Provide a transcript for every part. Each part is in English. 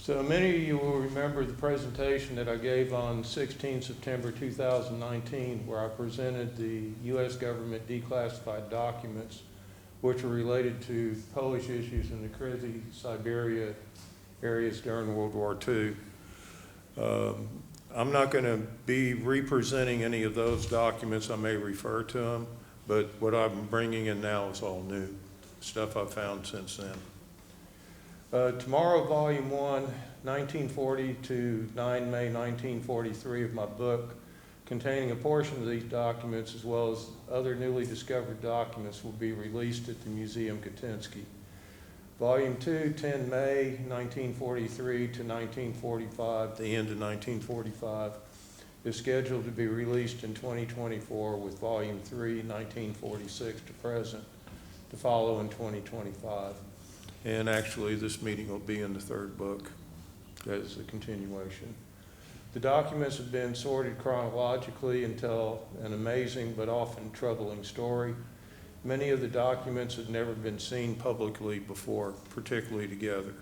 So many of you will remember the presentation that I gave on 16 September 2019, where I presented the U.S. government declassified documents which were related to Polish issues in the Kresy-Siberia areas during World War II. I'm not going to be representing any of those documents. I may refer to them, but what I'm bringing in now is all new stuff I've found since then. Tomorrow, Volume 1, 1940 to 9 May 1943 of my book, containing a portion of these documents as well as other newly discovered documents, will be released at the Museum Katinsky. Volume 2, 10 May 1943 to 1945, the end of 1945, is scheduled to be released in 2024, with Volume 3, 1946 to present, to follow in 2025. And actually, this meeting will be in the third book as a continuation. The documents have been sorted chronologically and tell an amazing but often troubling story. Many of the documents had never been seen publicly before, particularly together.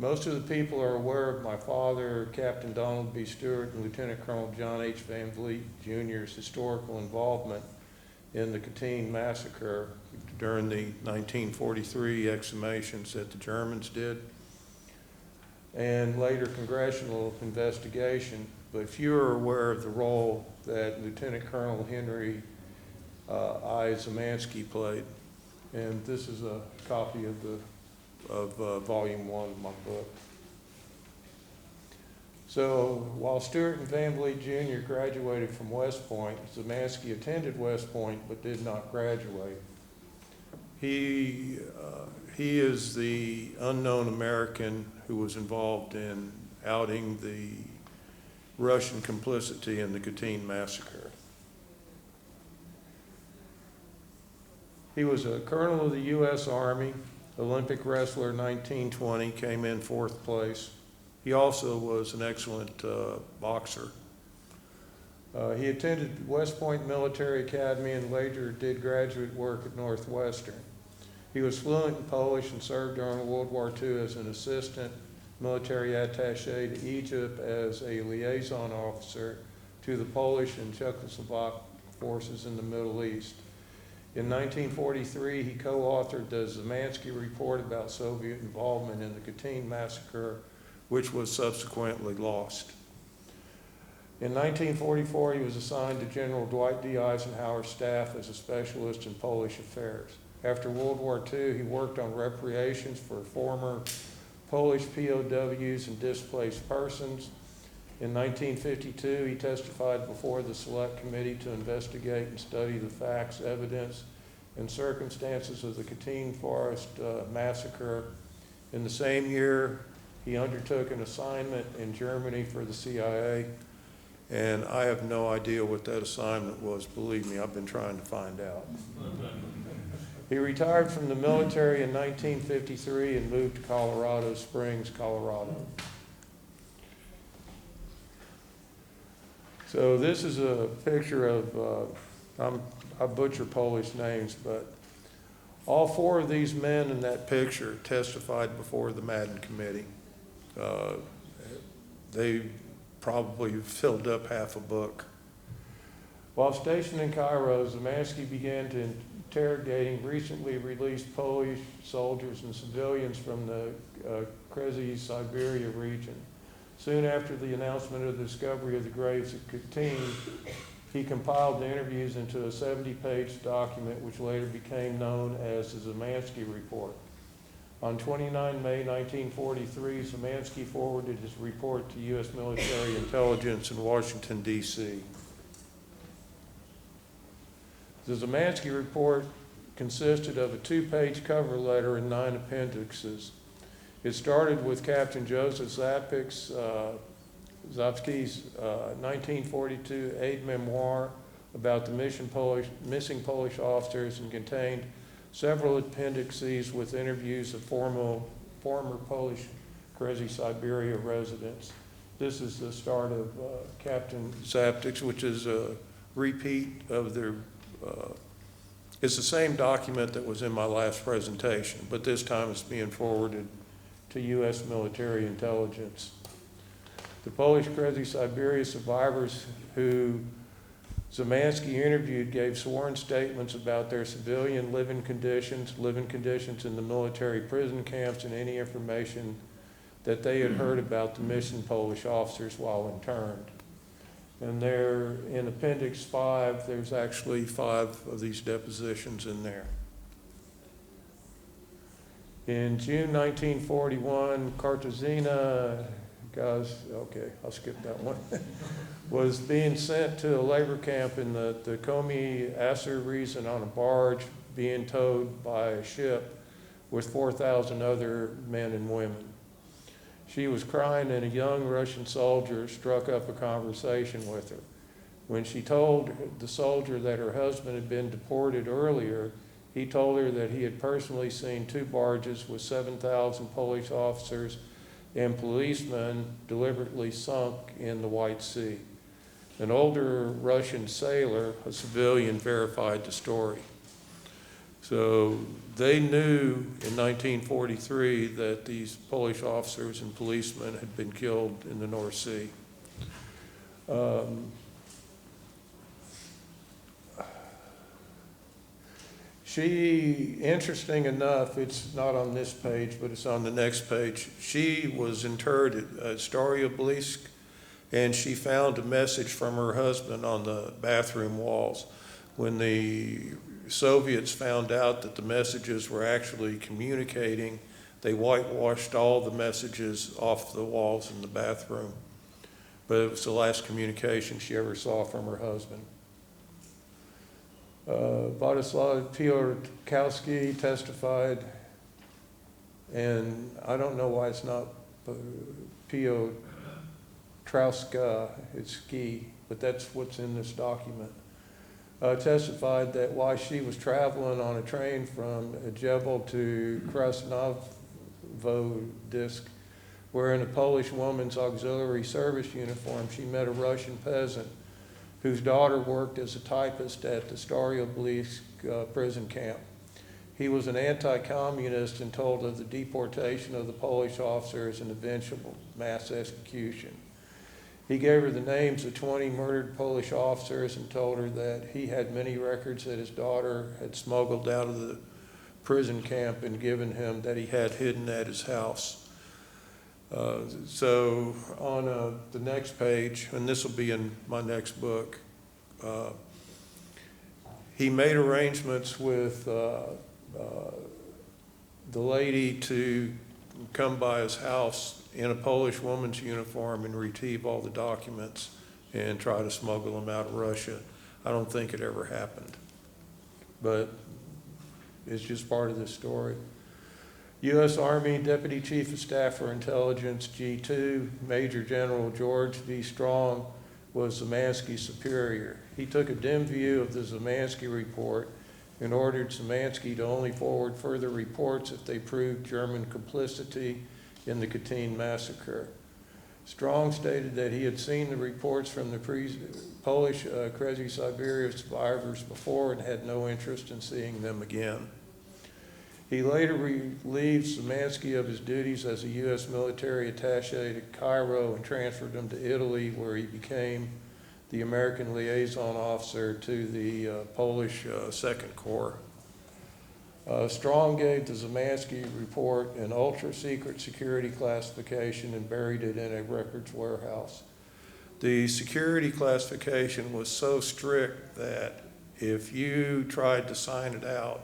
Most of the people are aware of my father, Captain Donald B. Stewart, and Lieutenant Colonel John H. Van Vliet, Jr.'s historical involvement in the Katyn massacre during the 1943 exhumations that the Germans did, and later congressional investigation, but few are aware of the role that Lieutenant Colonel Henry I. Zemansky played. And this is a copy of Volume 1 of my book. So while Stewart and Van Vliet Jr. graduated from West Point, Zemansky attended West Point but did not graduate. He is the unknown American who was involved in outing the Russian complicity in the Katyn massacre. He was a colonel of the U.S. Army, Olympic wrestler 1920, came in 4th place. He also was an excellent boxer. He attended West Point Military Academy and later did graduate work at Northwestern. He was fluent in Polish and served during World War II as an assistant military attaché to Egypt as a liaison officer to the Polish and Czechoslovak forces in the Middle East. In 1943, he co-authored the Zemansky Report about Soviet involvement in the Katyn massacre, which was subsequently lost. In 1944, he was assigned to General Dwight D. Eisenhower's staff as a specialist in Polish affairs. After World War II, he worked on reparations for former Polish POWs and displaced persons. In 1952, he testified before the Select Committee to investigate and study the facts, evidence, and circumstances of the Katyn Forest massacre. In the same year, he undertook an assignment in Germany for the CIA, and I have no idea what that assignment was. Believe me, I've been trying to find out. He retired from the military in 1953 and moved to Colorado Springs, Colorado. So this is a picture of, I butcher Polish names, but all 4 of these men in that picture testified before the Madden Committee. They probably filled up half a book. While stationed in Cairo, Zemansky began to interrogating recently released Polish soldiers and civilians from the Kresy-Siberia region. Soon after the announcement of the discovery of the graves at Katyn, he compiled the interviews into a 70-page document which later became known as the Zemansky Report. On 29 May 1943, Zemansky forwarded his report to U.S. military intelligence in Washington, D.C. The Zemansky Report consisted of a 2-page cover letter and 9 appendixes. It started with Captain Joseph Zapsky's 1942 aide memoir about the missing Polish officers and contained several appendices with interviews of former Polish Kresy-Siberia residents. This is the start of Captain Zapsky's, which is a repeat of their, it's the same document that was in my last presentation, but this time it's being forwarded to U.S. military intelligence. The Polish Kresy-Siberia survivors who Szymanski interviewed gave sworn statements about their civilian living conditions in the military prison camps, and any information that they had heard about the missing Polish officers while interned. And there, in Appendix 5, there's actually 5 of these depositions in there. In June 1941, Kartazina, guys, okay, I'll skip that one, was being sent to a labor camp in the Komi Asser region on a barge being towed by a ship with 4,000 other men and women. She was crying, and a young Russian soldier struck up a conversation with her. When she told the soldier that her husband had been deported earlier, he told her that he had personally seen 2 barges with 7,000 Polish officers and policemen deliberately sunk in the White Sea. An older Russian sailor, a civilian, verified the story. So they knew in 1943 that these Polish officers and policemen had been killed in the North Sea. She, interesting enough, it's not on this page, but it's on the next page. She was interred at Bialystok, and she found a message from her husband on the bathroom walls. When the Soviets found out that the messages were actually communicating, they whitewashed all the messages off the walls in the bathroom. But it was the last communication she ever saw from her husband. Vladislav Piotrkowski testified, and I don't know why it's not Piotrowska, it's ski, but that's what's in this document. Testified that while she was traveling on a train from Jebel to Krasnovodsk, wearing a Polish woman's auxiliary service uniform, she met a Russian peasant whose daughter worked as a typist at the Bialystok prison camp. He was an anti-communist and told of the deportation of the Polish officers and eventual mass execution. He gave her the names of 20 murdered Polish officers and told her that he had many records that his daughter had smuggled out of the prison camp and given him that he had hidden at his house. So on the next page, and this will be in my next book, he made arrangements with the lady to come by his house in a Polish woman's uniform and retrieve all the documents and try to smuggle them out of Russia. I don't think it ever happened, but it's just part of this story. U.S. Army Deputy Chief of Staff for Intelligence, G2, Major General George V. Strong, was Szymanski's superior. He took a dim view of the Szymanski report and ordered Szymanski to only forward further reports if they proved German complicity in the Katyn massacre. Strong stated that he had seen the reports from the Polish Kresy-Siberia survivors before and had no interest in seeing them again. He later relieved Szymanski of his duties as a U.S. military attaché to Cairo and transferred him to Italy, where he became the American liaison officer to the Polish Second Corps. Strong gave the Szymanski report an ultra-secret security classification and buried it in a records warehouse. The security classification was so strict that if you tried to sign it out,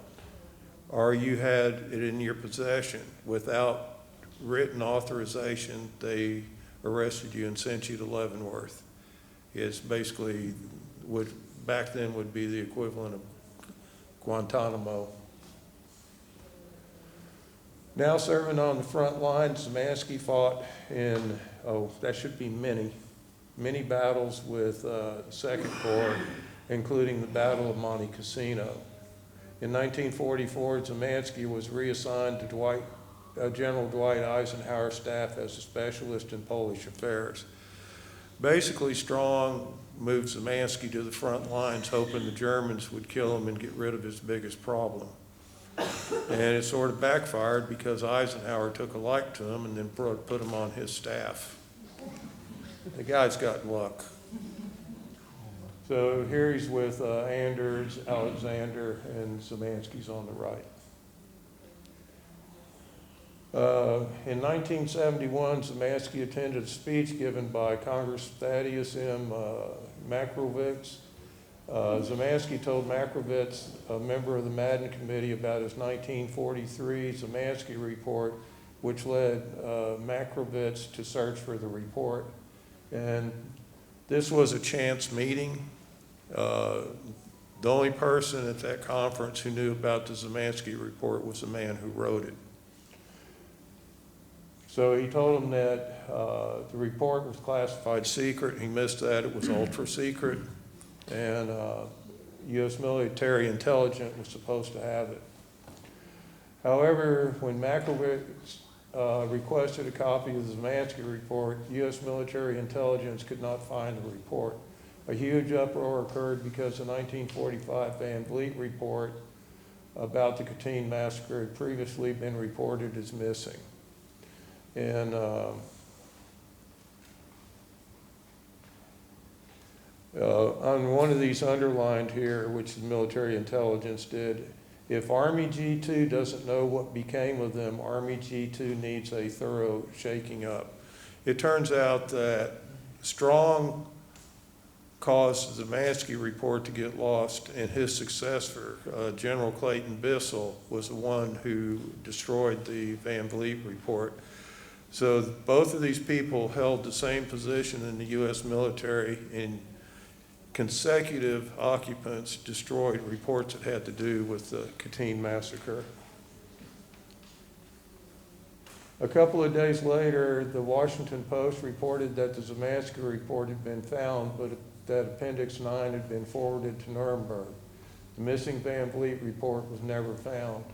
or you had it in your possession without written authorization, they arrested you and sent you to Leavenworth. It's basically what back then would be the equivalent of Guantanamo. Now serving on the front lines, Szymanski fought in, that should be many battles with the Second Corps, including the Battle of Monte Cassino. In 1944, Szymanski was reassigned to General Dwight Eisenhower's staff as a specialist in Polish affairs. Basically, Strong moved Szymanski to the front lines, hoping the Germans would kill him and get rid of his biggest problem. And it sort of backfired because Eisenhower took a like to him and then put him on his staff. The guy's got luck. So here he's with Anders, Alexander, and Zemansky's on the right. In 1971, Zemansky attended a speech given by Congress Thaddeus M. Makrovitz. Zemansky told Makrovitz, a member of the Madden Committee, about his 1943 Zemansky report, which led Makrovitz to search for the report. And this was a chance meeting. The only person at that conference who knew about the Zemansky report was the man who wrote it. So he told him that the report was classified secret. He missed that. It was ultra secret. And U.S. military intelligence was supposed to have it. However, when Makrovitz requested a copy of the Zemansky report, U.S. military intelligence could not find the report. A huge uproar occurred because the 1945 Van Vliet report about the Katyn massacre had previously been reported as missing. And on one of these underlined here, which the military intelligence did, if Army G2 doesn't know what became of them, Army G2 needs a thorough shaking up. It turns out that Strong caused the Zemansky report to get lost, and his successor, General Clayton Bissell, was the one who destroyed the Van Vliet report. So both of these people held the same position in the U.S. military, and consecutive occupants destroyed reports that had to do with the Katyn massacre. A couple of days later, the Washington Post reported that the Zemansky report had been found, but that Appendix 9 had been forwarded to Nuremberg. The missing Van Vliet report was never found.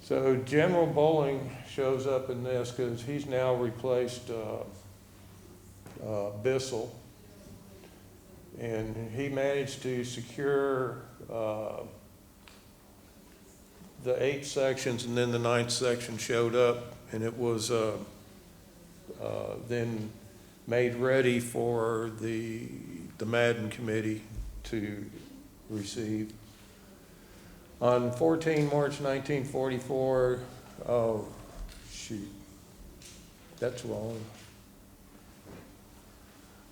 So General Bolling shows up in this because he's now replaced Bissell. And he managed to secure the 8 sections, and then the 9th section showed up, and it was then made ready for the Madden Committee to receive. On 14 March 1944, oh, shoot, that's wrong.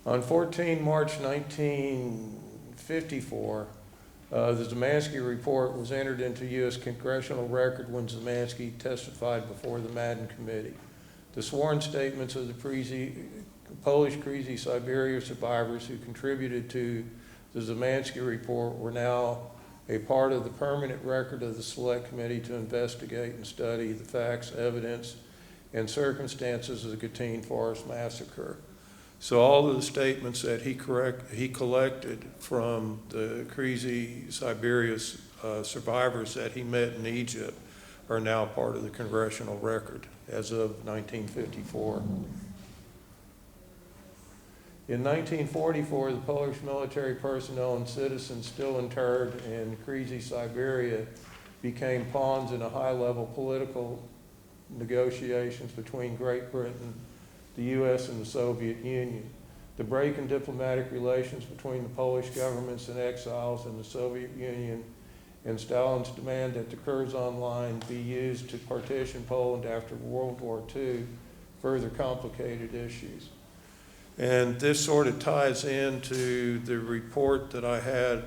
On 14 March 1954, the Zemansky report was entered into U.S. congressional record when Zemansky testified before the Madden Committee. The sworn statements of the Polish Kresy-Siberia survivors who contributed to the Zemansky report were now a part of the permanent record of the Select Committee to investigate and study the facts, evidence, and circumstances of the Katyn Forest Massacre. So all of the statements that he collected from the Kresy-Siberia survivors that he met in Egypt are now part of the congressional record as of 1954. In 1944, the Polish military personnel and citizens still interred in Kresy-Siberia became pawns in a high-level political negotiations between Great Britain, the U.S., and the Soviet Union. The break in diplomatic relations between the Polish governments and exiles and the Soviet Union, and Stalin's demand that the Curzon Line be used to partition Poland after World War II further complicated issues. And this sort of ties into the report that I had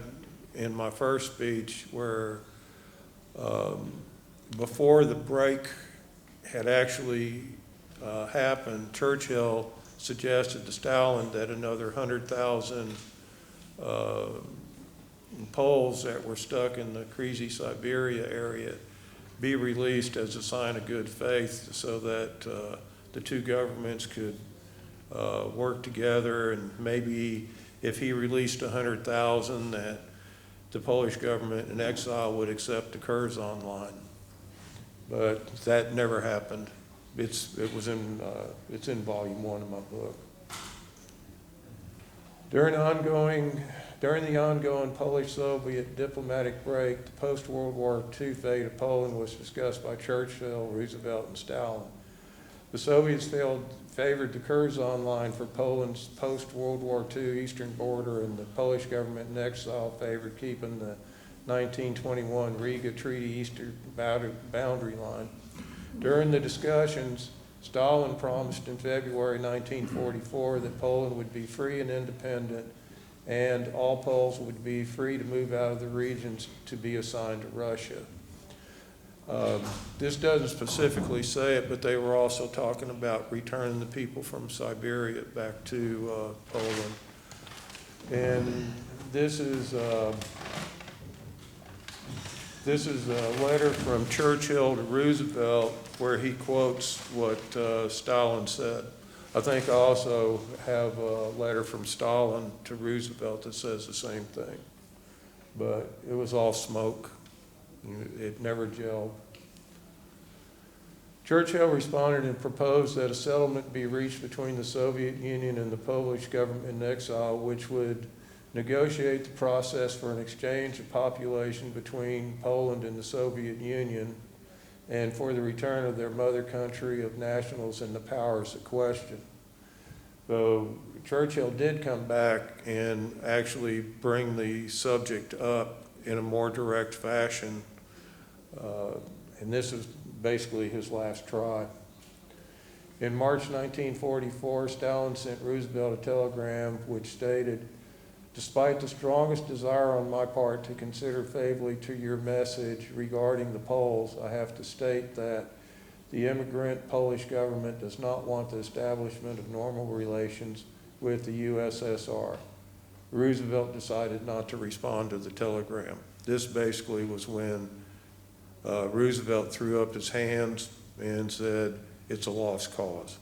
in my first speech where before the break had actually happened, Churchill suggested to Stalin that another 100,000 Poles that were stuck in the Kresy-Siberia area be released as a sign of good faith so that the two governments could work together, and maybe if he released 100,000 that the Polish government in exile would accept the Curzon Line. But that never happened. It's in volume 1 of my book. During the ongoing During the ongoing Polish-Soviet diplomatic break, the post-World War II fate of Poland was discussed by Churchill, Roosevelt, and Stalin. The Soviets favored the Curzon line for Poland's post-World War II eastern border, and the Polish government in exile favored keeping the 1921 Riga Treaty eastern boundary line. During the discussions, Stalin promised in February 1944 that Poland would be free and independent, and all Poles would be free to move out of the regions to be assigned to Russia. This doesn't specifically say it, but they were also talking about returning the people from Siberia back to Poland. And this is a letter from Churchill to Roosevelt where he quotes what Stalin said. I think I also have a letter from Stalin to Roosevelt that says the same thing. But it was all smoke. It never gelled. Churchill responded and proposed that a settlement be reached between the Soviet Union and the Polish government in exile, which would negotiate the process for an exchange of population between Poland and the Soviet Union, and for the return of their mother country of nationals and the powers of question. So Churchill did come back and actually bring the subject up in a more direct fashion, and this is basically his last try. In March 1944, Stalin sent Roosevelt a telegram which stated, "Despite the strongest desire on my part to consider favorably to your message regarding the Poles, I have to state that the immigrant Polish government does not want the establishment of normal relations with the USSR." Roosevelt decided not to respond to the telegram. This basically was when Roosevelt threw up his hands and said, it's a lost cause.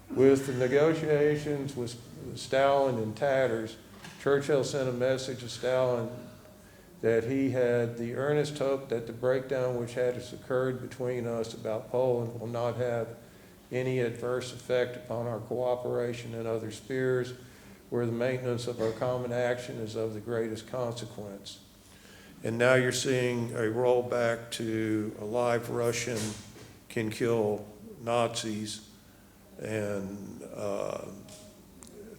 With the negotiations with Stalin in tatters, Churchill sent a message to Stalin that he had the earnest hope that the breakdown which had occurred between us about Poland will not have any adverse effect upon our cooperation in other spheres where the maintenance of our common action is of the greatest consequence. And now you're seeing a rollback to a live Russian can kill Nazis, and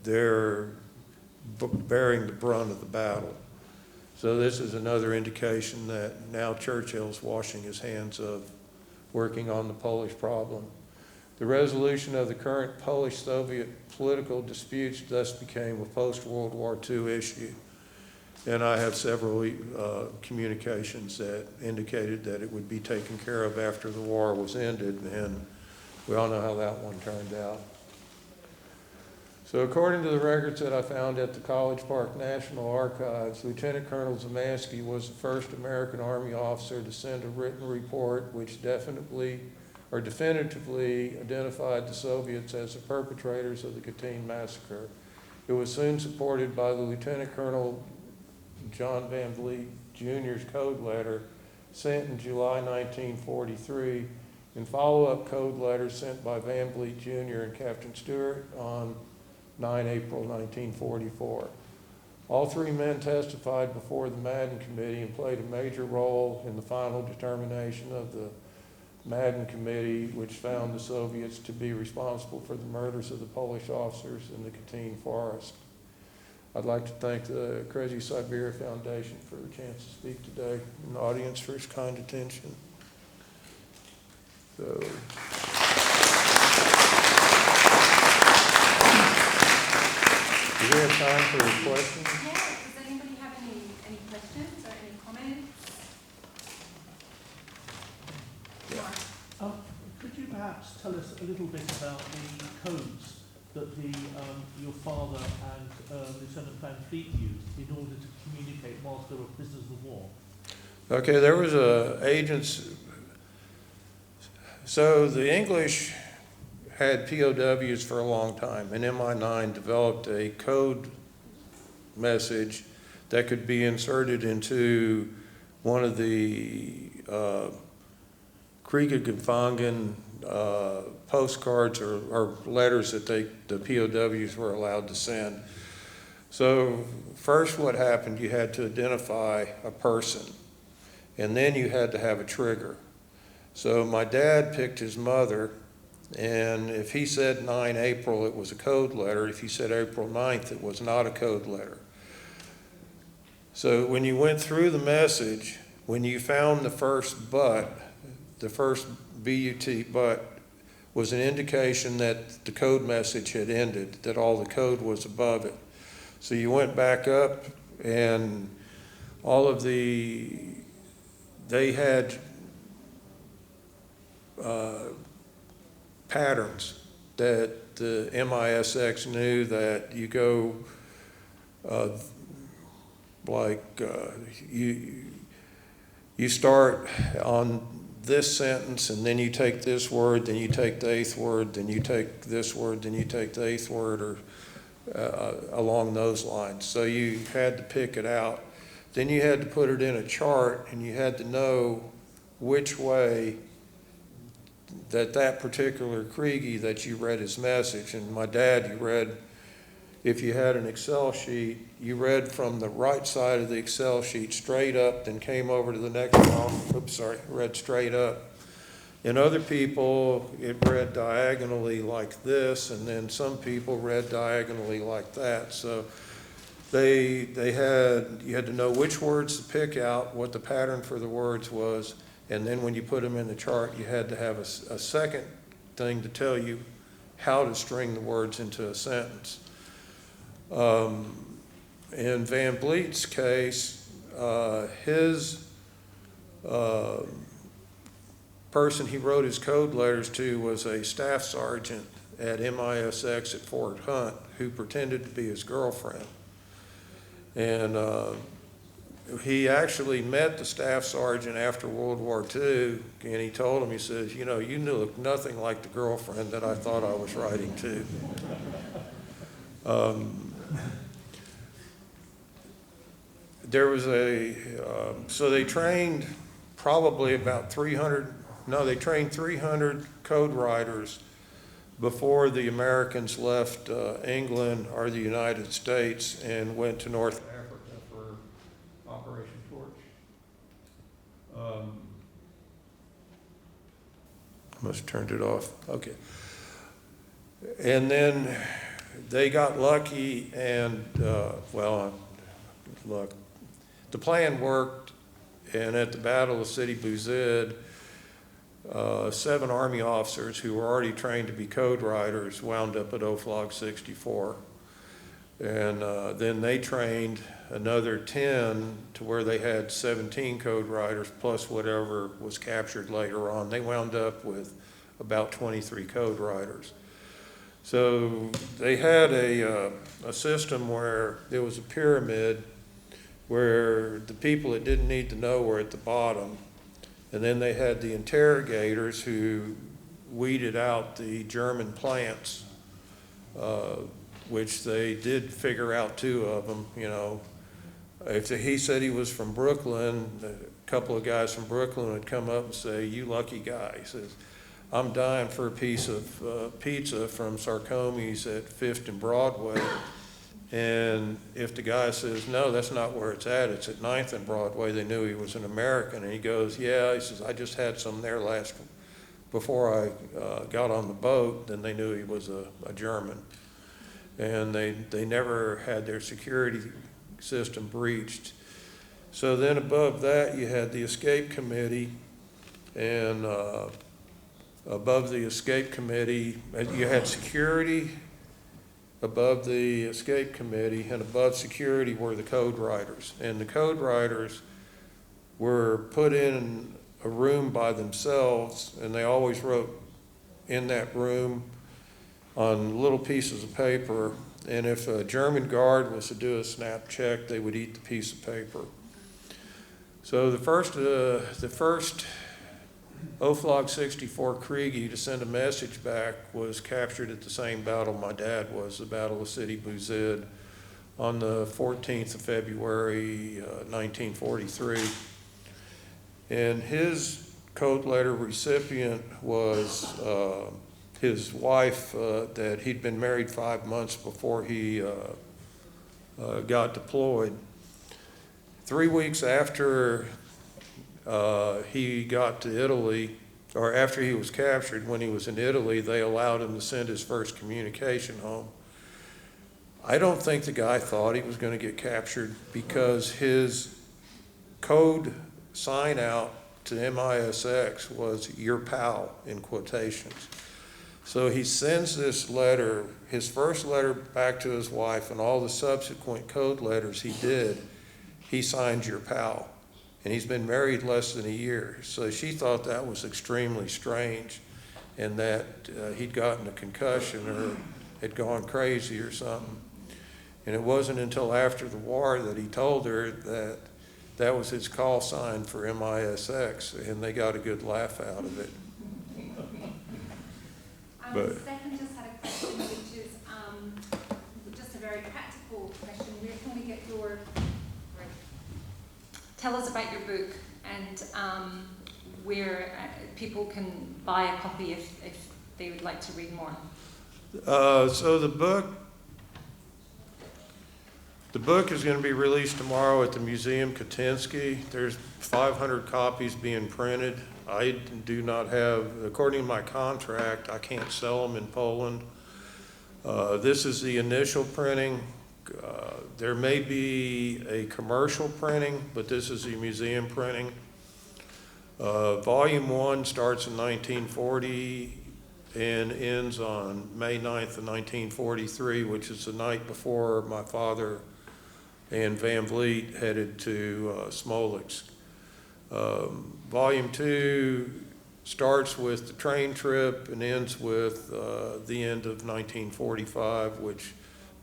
they're bearing the brunt of the battle. So this is another indication that now Churchill's washing his hands of working on the Polish problem. The resolution of the current Polish-Soviet political disputes thus became a post-World War II issue. And I have several communications that indicated that it would be taken care of after the war was ended, and we all know how that one turned out. So according to the records that I found at the College Park National Archives, Lieutenant Colonel Zemansky was the first American Army officer to send a written report which definitively identified the Soviets as the perpetrators of the Katyn massacre. It was soon supported by the Lieutenant Colonel John Van Vliet Jr.'s code letter sent in July 1943, and follow-up code letters sent by Van Vliet Jr. and Captain Stewart on 9 April 1944. All three men testified before the Madden Committee and played a major role in the final determination of the Madden Committee, which found the Soviets to be responsible for the murders of the Polish officers in the Katyn forest. I'd like to thank the Kresy-Siberia Foundation for the chance to speak today, and the audience for its kind attention. So, do we have time for questions? Yeah, does anybody have any questions or any comments? Yeah. Could you perhaps tell us a little bit about the codes that your father and Lieutenant Van Fleet used in order to communicate whilst they were prisoners of war? Okay, there was agents. So the English had POWs for a long time, and MI9 developed a code message that could be inserted into one of the Kriegsgefangen postcards or letters that the POWs were allowed to send. So first what happened, you had to identify a person, and then you had to have a trigger. So my dad picked his mother, and if he said 9 April, it was a code letter. If he said April 9th, it was not a code letter. So when you went through the message, when you found the first but, the first BUT but, was an indication that the code message had ended, that all the code was above it. So you went back up, and all of they had patterns that the MISX knew that you go you start on this sentence, and then you take this word, then you take the 8th word, then you take this word, then you take the 8th word, or along those lines. So you had to pick it out. Then you had to put it in a chart, and you had to know which way that particular Kriege that you read his message. And my dad, you read, if you had an Excel sheet, you read from the right side of the Excel sheet straight up, then came over to the next column, read straight up. And other people, it read diagonally like this, and then some people read diagonally like that. So you had to know which words to pick out, what the pattern for the words was, and then when you put them in the chart, you had to have a second thing to tell you how to string the words into a sentence. In Van Vliet's case, his person he wrote his code letters to was a staff sergeant at MISX at Fort Hunt who pretended to be his girlfriend. And he actually met the staff sergeant after World War II, and he told him, he says, you know, you look nothing like the girlfriend that I thought I was writing to. There was so they trained probably about 300 code writers before the Americans left England or the United States and went to North Africa for Operation Torch. Must have turned it off. Okay. And then they got lucky, and look, the plan worked, and at the Battle of Sidi Bouzid, 7 Army officers who were already trained to be code writers wound up at OFLOG 64. And then they trained another 10 to where they had 17 code writers plus whatever was captured later on. They wound up with about 23 code writers. So they had a system where there was a pyramid where the people that didn't need to know were at the bottom. And then they had the interrogators who weeded out the German plants, which they did figure out 2 of them, you know. If he said he was from Brooklyn, a couple of guys from Brooklyn would come up and say, you lucky guy. He says, I'm dying for a piece of pizza from Sarkomes at 5th and Broadway. And if the guy says, no, that's not where it's at 9th and Broadway, they knew he was an American. And he goes, yeah, he says, I just had some there before I got on the boat. Then they knew he was a German. And they never had their security system breached. So then above that, you had the escape committee, and above the escape committee, you had security above the escape committee, and above security were the code writers. And the code writers were put in a room by themselves, and they always wrote in that room on little pieces of paper. And if a German guard was to do a snap check, they would eat the piece of paper. So the first OFLOG 64 Kriege to send a message back was captured at the same battle my dad was, the Battle of Sidi Bouzid, on the 14th of February, 1943. And his code letter recipient was his wife that he'd been married 5 months before he got deployed. 3 weeks after he got to Italy, or after he was captured, when he was in Italy, they allowed him to send his first communication home. I don't think the guy thought he was going to get captured because his code sign out to MISX was "your pal" in quotations. So he sends this letter, his first letter back to his wife, and all the subsequent code letters he did, he signed "your pal." And he's been married less than a year. So she thought that was extremely strange and that he'd gotten a concussion or had gone crazy or something. And it wasn't until after the war that he told her that that was his call sign for MISX, and they got a good laugh out of it. Stephen just had a question, which is just a very practical question. Where can we get your... Tell us about your book and where people can buy a copy if they would like to read more. So the book is going to be released tomorrow at the Museum Katinsky. There's 500 copies being printed. I do not have, according to my contract, I can't sell them in Poland. This is the initial printing. There may be a commercial printing, but this is the museum printing. Volume 1 starts in 1940 and ends on May 9th of 1943, which is the night before my father and Van Vliet headed to Smolensk. Volume 2 starts with the train trip and ends with the end of 1945, which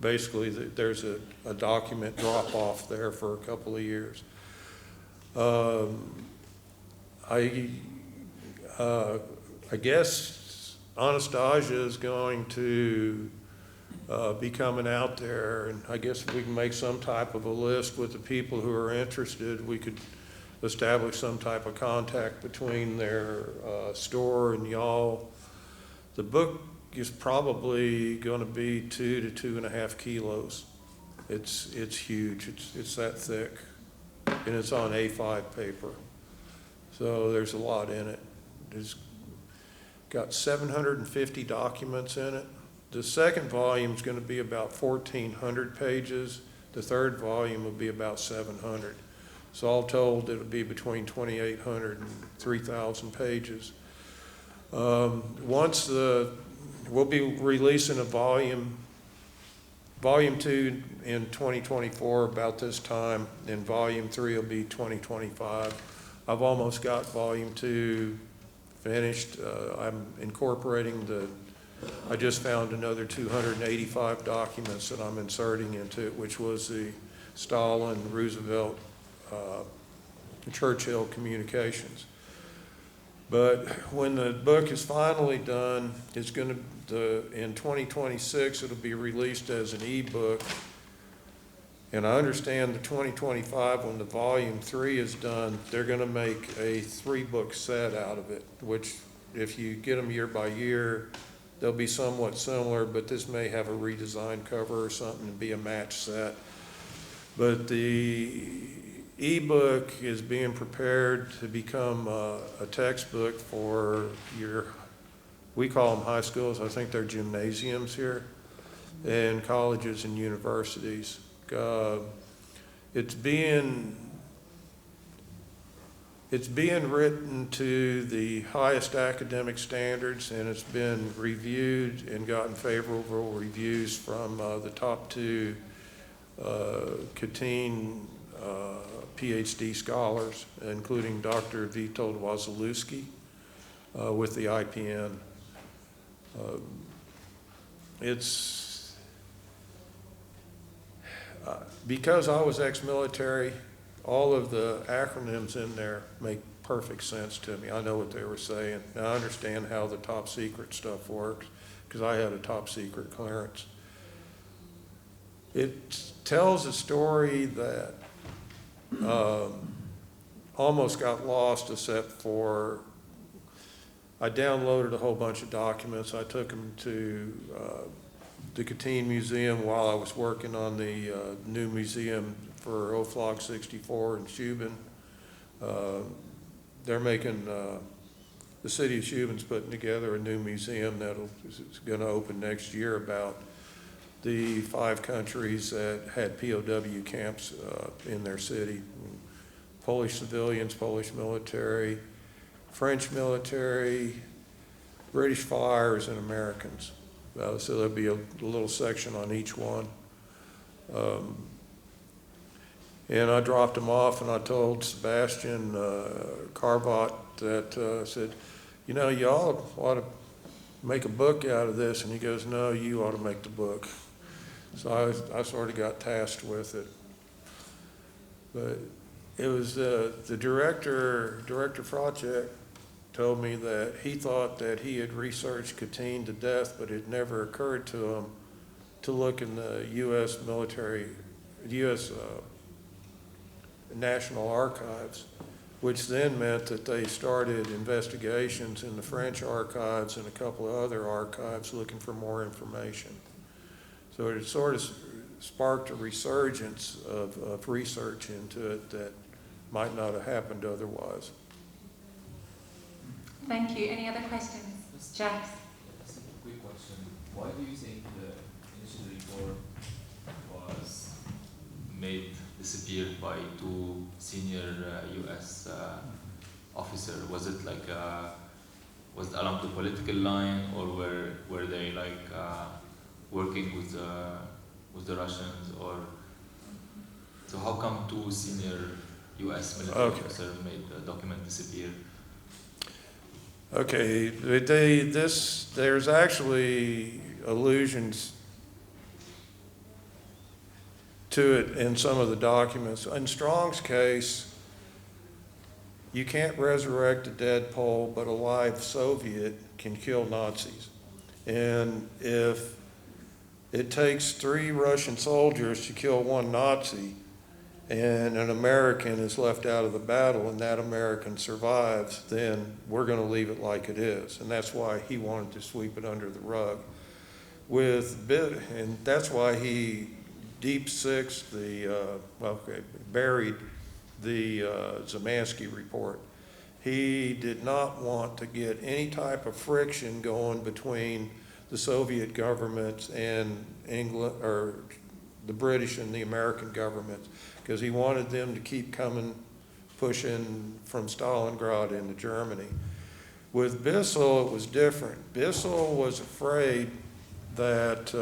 basically there's a document drop off there for a couple of years. I guess Anastasia is going to be coming out there, and I guess if we can make some type of a list with the people who are interested, we could establish some type of contact between their store and y'all. The book is probably going to be 2 to 2.5 kilos. It's huge. It's that thick, and it's on A5 paper. So there's a lot in it. It's got 750 documents in it. The second volume is going to be about 1,400 pages. The third volume will be about 700. So all told, it'll be between 2,800 and 3,000 pages. We'll be releasing a volume 2 in 2024 about this time, and volume 3 will be 2025. I've almost got volume 2 finished. I'm incorporating I just found another 285 documents that I'm inserting into it, which was the Stalin, Roosevelt, Churchill communications. But when the book is finally done, it's going to, in 2026, it'll be released as an ebook. And I understand the 2025, when the volume 3 is done, they're going to make a 3-book set out of it, which if you get them year by year, they'll be somewhat similar, but this may have a redesigned cover or something and be a match set. But the ebook is being prepared to become a textbook for we call them high schools, I think they're gymnasiums here, and colleges and universities. It's being written to the highest academic standards, and it's been reviewed and gotten favorable reviews from the top 2 Katyn PhD scholars, including Dr. Witold Wasilewski with the IPN. Because I was ex-military, all of the acronyms in there make perfect sense to me. I know what they were saying. And I understand how the top secret stuff works because I had a top secret clearance. It tells a story that almost got lost except for I downloaded a whole bunch of documents. I took them to the Katyn Museum while I was working on the new museum for Oflog 64 in Shubin. They're making, the city of Shubin's putting together a new museum is going to open next year about the 5 countries that had POW camps in their city. Polish civilians, Polish military, French military, British flyers, and Americans. So there'll be a little section on each one. And I dropped them off, and I told Sebastian Carvot that, said, you know, y'all ought to make a book out of this. And he goes, no, you ought to make the book. So I sort of got tasked with it. But it was the director Fracek told me that he thought that he had researched Katyn to death, but it never occurred to him to look in the U.S. military, U.S. National Archives, which then meant that they started investigations in the French archives and a couple of other archives looking for more information. So it sort of sparked a resurgence of research into it that might not have happened otherwise. Thank you. Any other questions? Jax? Just a quick question. Why do you think the initial report was made disappear by 2 senior U.S. officers? Was it like was it along the political line, or were they like working with the Russians, or so how come 2 senior U.S. military officers made the document disappear? Okay, there's actually allusions to it in some of the documents. In Strong's case, you can't resurrect a dead Pole, but a live Soviet can kill Nazis. And if it takes 3 Russian soldiers to kill 1 Nazi, and an American is left out of the battle and that American survives, then we're going to leave it like it is. And that's why he wanted to sweep it under the rug. And that's why he buried the Zemansky report. He did not want to get any type of friction going between the Soviet governments and England, or the British and the American governments, because he wanted them to keep pushing from Stalingrad into Germany. With Bissell, it was different. Bissell was afraid that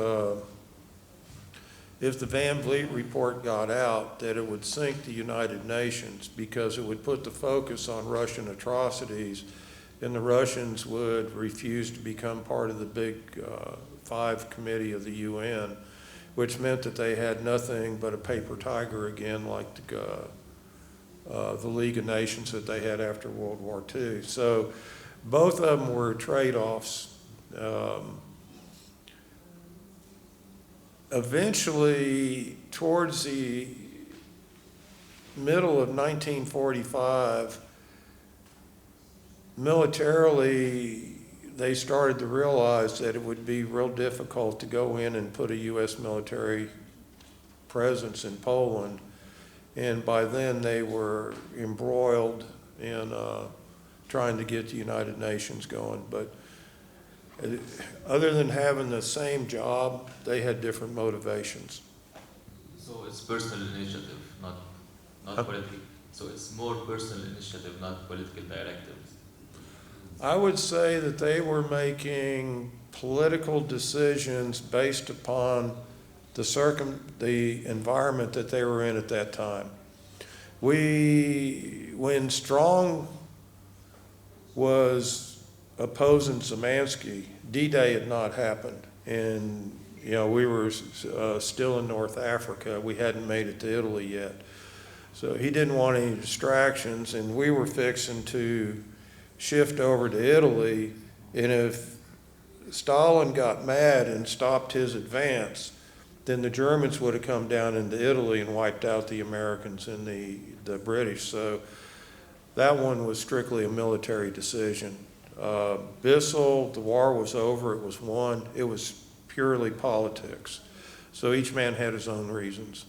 if the Van Vliet report got out, that it would sink the United Nations, because it would put the focus on Russian atrocities, and the Russians would refuse to become part of the Big 5 committee of the UN, which meant that they had nothing but a paper tiger again, like the League of Nations that they had after World War II. So both of them were trade-offs. Eventually, towards the middle of 1945, militarily, they started to realize that it would be real difficult to go in and put a U.S. military presence in Poland. And by then, they were embroiled in trying to get the United Nations going. But other than having the same job, they had different motivations. So it's personal initiative, not political. So it's more personal initiative, not political directives. I would say that they were making political decisions based upon the environment that they were in at that time. When Strong was opposing Zemansky, D-Day had not happened, and we were still in North Africa. We hadn't made it to Italy yet, so he didn't want any distractions, and we were fixing to shift over to Italy. And if Stalin got mad and stopped his advance, then the Germans would have come down into Italy and wiped out the Americans and the British. So that one was strictly a military decision. Bissell, the war was over, it was won, it was purely politics. So each man had his own reasons.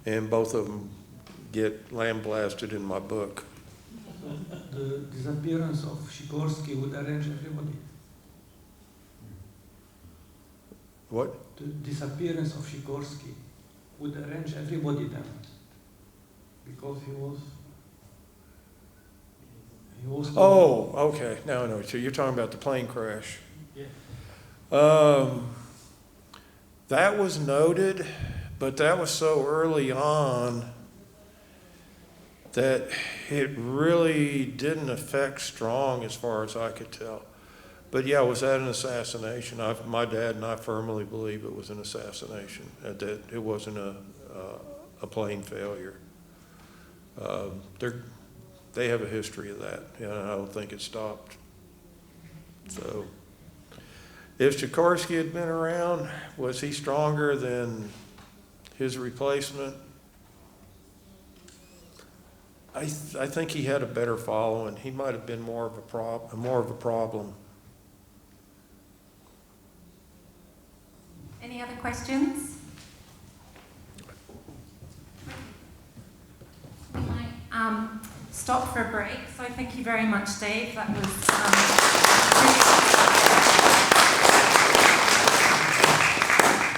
And both of them get lambasted in my book. The disappearance of Sikorski would arrange everybody. What? The disappearance of Sikorski would arrange everybody then. Because he was. Oh, okay. Now I know. So you're talking about the plane crash. Yeah. That was noted, but that was so early on that it really didn't affect Strong as far as I could tell. But yeah, was that an assassination? My dad and I firmly believe it was an assassination, that it wasn't a plane failure. They have a history of that, and I don't think it stopped. So if Sikorsky had been around, was he stronger than his replacement? I think he had a better following. He might have been more of a problem. Any other questions? We might stop for a break. So thank you very much, Dave. That was really